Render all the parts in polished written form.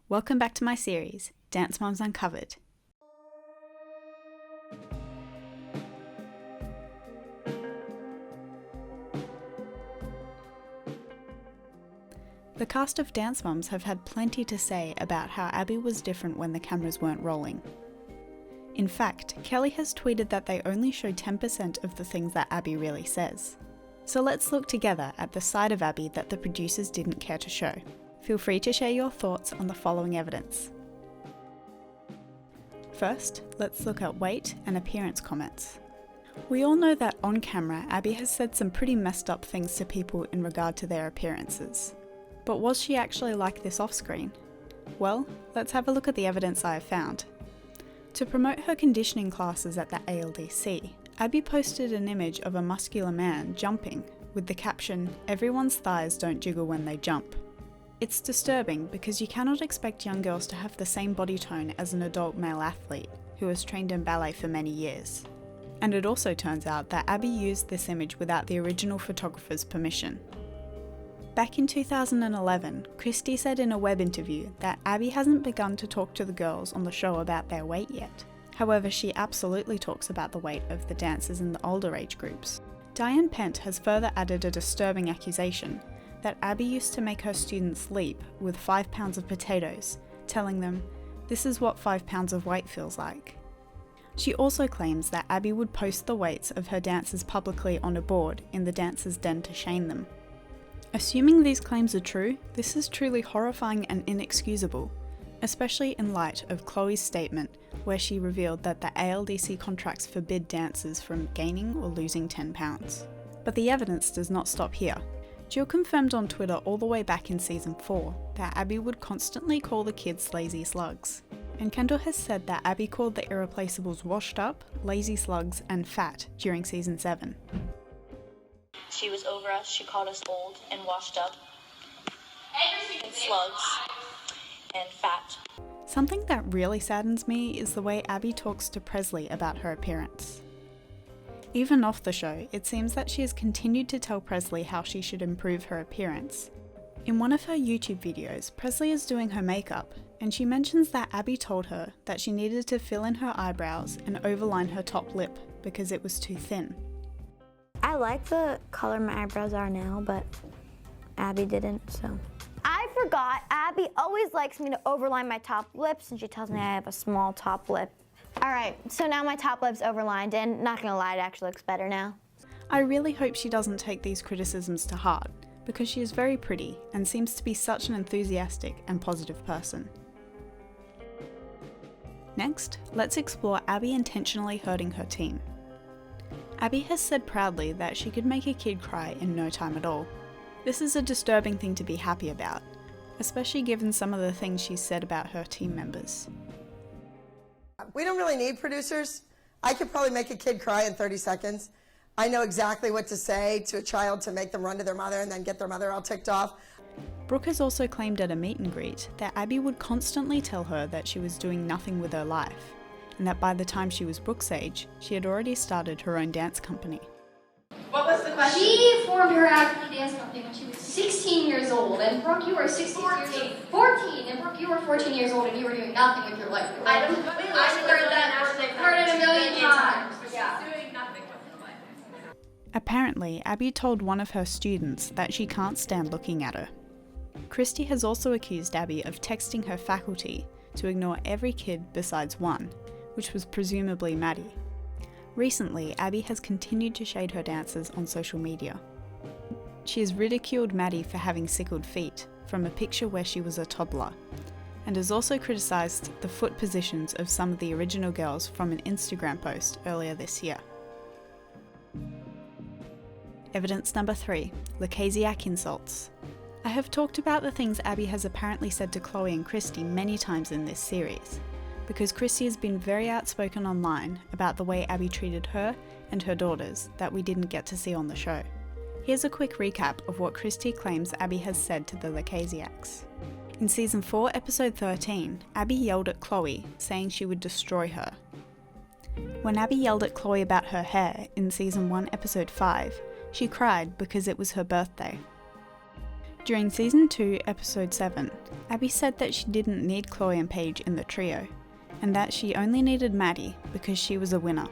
Welcome back to my series, Dance Moms Uncovered. The cast of Dance Moms have had plenty to say about how Abby was different when the cameras weren't rolling. In fact, Kelly has tweeted that they only show 10% of the things that Abby really says. So let's look together at the side of Abby that the producers didn't care to show. Feel free to share your thoughts on the following evidence. First, let's look at weight and appearance comments. We all know that on camera, Abby has said some pretty messed up things to people in regard to their appearances. But was she actually like this off screen? Well, let's have a look at the evidence I have found. To promote her conditioning classes at the ALDC, Abby posted an image of a muscular man jumping with the caption, "Everyone's thighs don't jiggle when they jump." It's disturbing because you cannot expect young girls to have the same body tone as an adult male athlete who has trained in ballet for many years. And it also turns out that Abby used this image without the original photographer's permission. Back in 2011, Christy said in a web interview that Abby hasn't begun to talk to the girls on the show about their weight yet. However, she absolutely talks about the weight of the dancers in the older age groups. Diane Pent has further added a disturbing accusation that Abby used to make her students leap with 5 pounds of potatoes, telling them, "This is what 5 pounds of weight feels like." She also claims that Abby would post the weights of her dancers publicly on a board in the dancers' den to shame them. Assuming these claims are true, this is truly horrifying and inexcusable, especially in light of Chloe's statement where she revealed that the ALDC contracts forbid dancers from gaining or losing 10 pounds. But the evidence does not stop here. Jill confirmed on Twitter all the way back in season 4 that Abby would constantly call the kids lazy slugs. And Kendall has said that Abby called the Irreplaceables washed up, lazy slugs, and fat during season 7. She was over us, she called us old and washed up, and slugs, and fat. Something that really saddens me is the way Abby talks to Presley about her appearance. Even off the show, it seems that she has continued to tell Presley how she should improve her appearance. In one of her YouTube videos, Presley is doing her makeup, and she mentions that Abby told her that she needed to fill in her eyebrows and overline her top lip because it was too thin. I like the color my eyebrows are now, but Abby didn't, so. I forgot, Abby always likes me to overline my top lips, and she tells me I have a small top lip. All right, so now my top lip's overlined, and not gonna lie, it actually looks better now. I really hope she doesn't take these criticisms to heart, because she is very pretty and seems to be such an enthusiastic and positive person. Next, let's explore Abby intentionally hurting her team. Abby has said proudly that she could make a kid cry in no time at all. This is a disturbing thing to be happy about, especially given some of the things she's said about her team members. We don't really need producers. I could probably make a kid cry in 30 seconds. I know exactly what to say to a child to make them run to their mother and then get their mother all ticked off. Brooke has also claimed at a meet and greet that Abby would constantly tell her that she was doing nothing with her life, and that by the time she was Brooke's age, she had already started her own dance company. What was the question? She formed her Abby dance company when she was 16 years old, and Brooke, you were 16 years old. 14, and Brooke, you were 14 years old, and you were doing nothing with your life. I heard it a million times. Yeah. Doing nothing with her life. Apparently, Abby told one of her students that she can't stand looking at her. Christy has also accused Abby of texting her faculty to ignore every kid besides one, which was presumably Maddie. Recently, Abby has continued to shade her dancers on social media. She has ridiculed Maddie for having sickled feet from a picture where she was a toddler, and has also criticised the foot positions of some of the original girls from an Instagram post earlier this year. Evidence number 3, Lukasiak insults. I have talked about the things Abby has apparently said to Chloe and Christy many times in this series, because Christy has been very outspoken online about the way Abby treated her and her daughters that we didn't get to see on the show. Here's a quick recap of what Christy claims Abby has said to the Lukasiaks. In season 4, episode 13, Abby yelled at Chloe, saying she would destroy her. When Abby yelled at Chloe about her hair in season 1, episode 5, she cried because it was her birthday. During season 2, episode 7, Abby said that she didn't need Chloe and Paige in the trio, and that she only needed Maddie because she was a winner.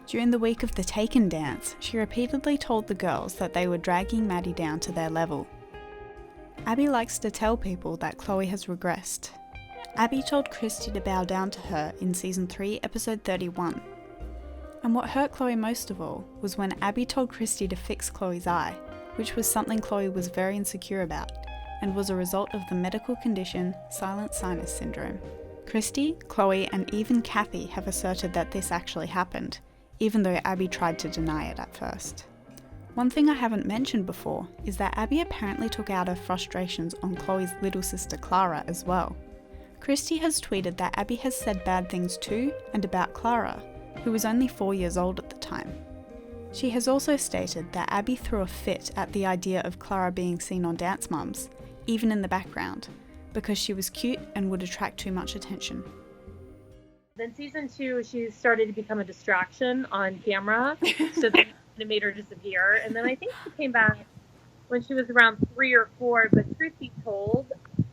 During the week of the Taken dance, she repeatedly told the girls that they were dragging Maddie down to their level. Abby likes to tell people that Chloe has regressed. Abby told Christy to bow down to her in season 3, episode 31. And what hurt Chloe most of all was when Abby told Christy to fix Chloe's eye, which was something Chloe was very insecure about, and was a result of the medical condition silent sinus syndrome. Christy, Chloe, and even Kathy have asserted that this actually happened, even though Abby tried to deny it at first. One thing I haven't mentioned before is that Abby apparently took out her frustrations on Chloe's little sister Clara as well. Christy has tweeted that Abby has said bad things to and about Clara, who was only 4 years old at the time. She has also stated that Abby threw a fit at the idea of Clara being seen on Dance Mums, even in the background, because she was cute and would attract too much attention. Then season 2, she started to become a distraction on camera, so then it made her disappear. And then I think she came back when she was around 3 or 4, but truth be told,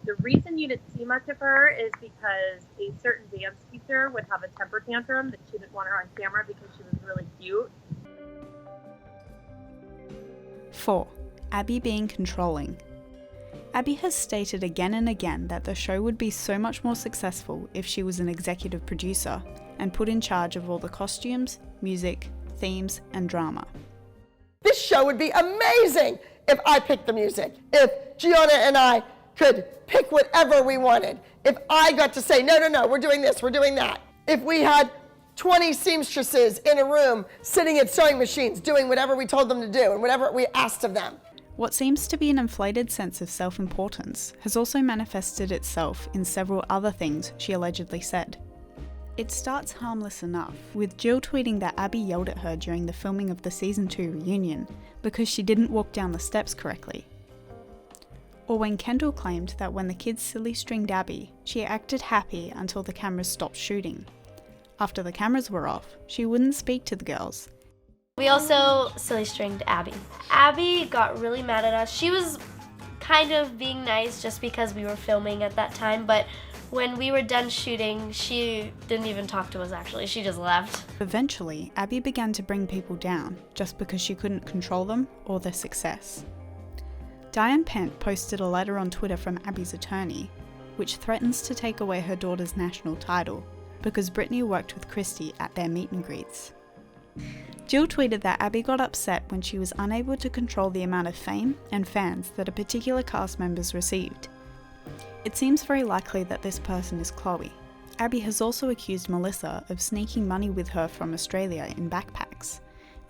the reason you didn't see much of her is because a certain dance teacher would have a temper tantrum that she didn't want her on camera because she was really cute. 4. Abby being controlling. Abby has stated again and again that the show would be so much more successful if she was an executive producer and put in charge of all the costumes, music, themes, and drama. This show would be amazing if I picked the music. If Gianna and I could pick whatever we wanted. If I got to say, no, we're doing this, we're doing that. If we had 20 seamstresses in a room sitting at sewing machines doing whatever we told them to do and whatever we asked of them. What seems to be an inflated sense of self-importance has also manifested itself in several other things she allegedly said. It starts harmless enough, with Jill tweeting that Abby yelled at her during the filming of the season 2 reunion because she didn't walk down the steps correctly. Or when Kendall claimed that when the kids silly stringed Abby, she acted happy until the cameras stopped shooting. After the cameras were off, she wouldn't speak to the girls. We also silly stringed Abby. Abby got really mad at us. She was kind of being nice just because we were filming at that time, but when we were done shooting, she didn't even talk to us actually. She just left. Eventually, Abby began to bring people down just because she couldn't control them or their success. Diane Pent posted a letter on Twitter from Abby's attorney, which threatens to take away her daughter's national title because Brittany worked with Christy at their meet and greets. Jill tweeted that Abby got upset when she was unable to control the amount of fame and fans that a particular cast members received. It seems very likely that this person is Chloe. Abby has also accused Melissa of sneaking money with her from Australia in backpacks,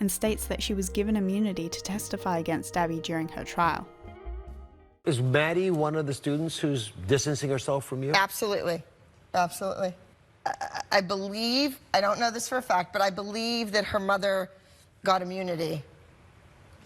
and states that she was given immunity to testify against Abby during her trial. Is Maddie one of the students who's distancing herself from you? Absolutely. Absolutely. I believe, I don't know this for a fact, but I believe that her mother got immunity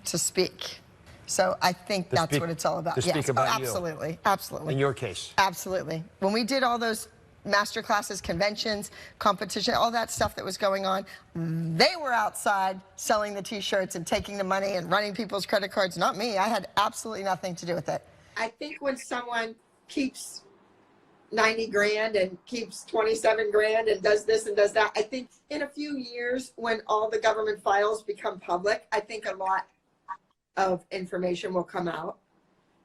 to speak. So I think that's what it's all about. To speak about you. Absolutely. Absolutely. In your case? Absolutely. When we did all those master classes, conventions, competition, all that stuff that was going on, they were outside selling the t-shirts and taking the money and running people's credit cards. Not me. I had absolutely nothing to do with it. I think when someone keeps 90 grand and keeps 27 grand and does this and does that, I think in a few years when all the government files become public, I think a lot of information will come out.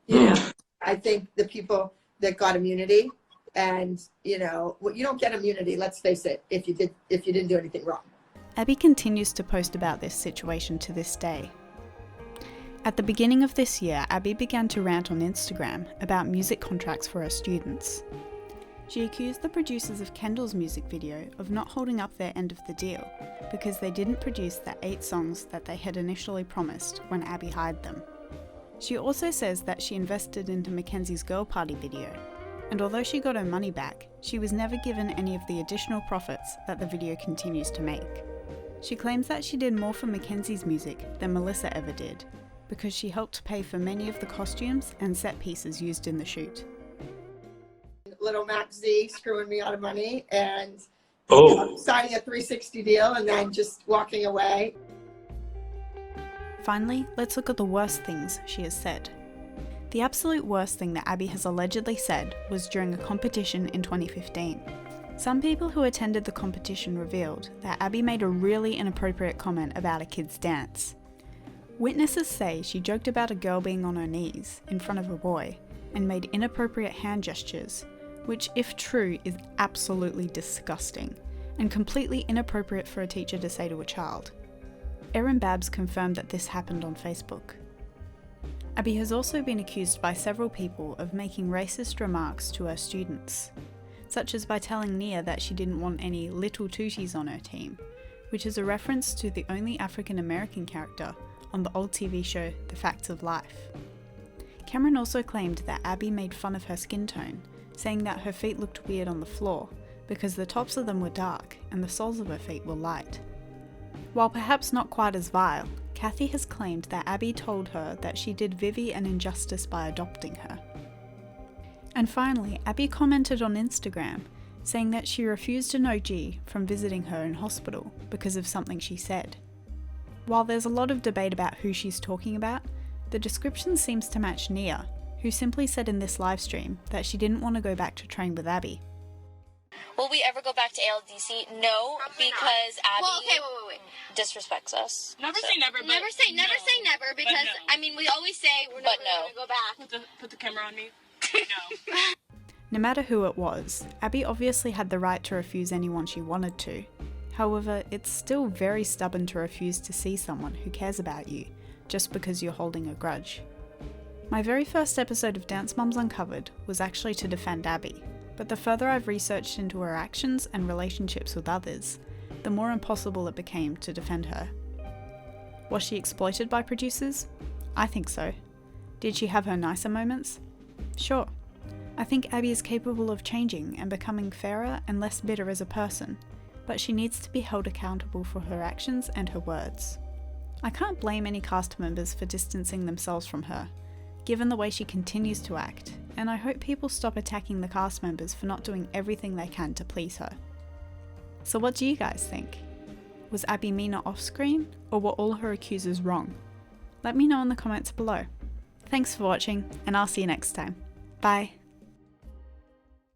You know, I think the people that got immunity, and you know, you don't get immunity, let's face it, if you didn't do anything wrong. Abby continues to post about this situation to this day. At the beginning of this year, Abby began to rant on Instagram about music contracts for her students. She accused the producers of Kendall's music video of not holding up their end of the deal because they didn't produce the 8 songs that they had initially promised when Abby hired them. She also says that she invested into Mackenzie's Girl Party video, and although she got her money back, she was never given any of the additional profits that the video continues to make. She claims that she did more for Mackenzie's music than Melissa ever did, because she helped pay for many of the costumes and set pieces used in the shoot. Little Max Z screwing me out of money and signing a 360 deal and then just walking away. Finally, let's look at the worst things she has said. The absolute worst thing that Abby has allegedly said was during a competition in 2015. Some people who attended the competition revealed that Abby made a really inappropriate comment about a kid's dance. Witnesses say she joked about a girl being on her knees in front of a boy and made inappropriate hand gestures, which, if true, is absolutely disgusting and completely inappropriate for a teacher to say to a child. Erin Babs confirmed that this happened on Facebook. Abby has also been accused by several people of making racist remarks to her students, such as by telling Nia that she didn't want any little tooties on her team, which is a reference to the only African American character on the old TV show The Facts of Life. Cameron also claimed that Abby made fun of her skin tone, saying that her feet looked weird on the floor because the tops of them were dark and the soles of her feet were light. While perhaps not quite as vile, Kathy has claimed that Abby told her that she did Vivi an injustice by adopting her. And finally, Abby commented on Instagram saying that she refused an OG from visiting her in hospital because of something she said. While there's a lot of debate about who she's talking about, the description seems to match Nia, who simply said in this live stream that she didn't want to go back to train with Abby. Will we ever go back to ALDC? No, because Abby Well, okay, wait. disrespects us. Never say never, but Never say never because no. I mean we always say we're never going to go back. Put the camera on me. No. No matter who it was, Abby obviously had the right to refuse anyone she wanted to. However, it's still very stubborn to refuse to see someone who cares about you just because you're holding a grudge. My very first episode of Dance Moms Uncovered was actually to defend Abby, but the further I've researched into her actions and relationships with others, the more impossible it became to defend her. Was she exploited by producers? I think so. Did she have her nicer moments? Sure. I think Abby is capable of changing and becoming fairer and less bitter as a person, but she needs to be held accountable for her actions and her words. I can't blame any cast members for distancing themselves from her, given the way she continues to act, and I hope people stop attacking the cast members for not doing everything they can to please her. So what do you guys think? Was Abby meaner off-screen, or were all her accusers wrong? Let me know in the comments below. Thanks for watching, and I'll see you next time. Bye.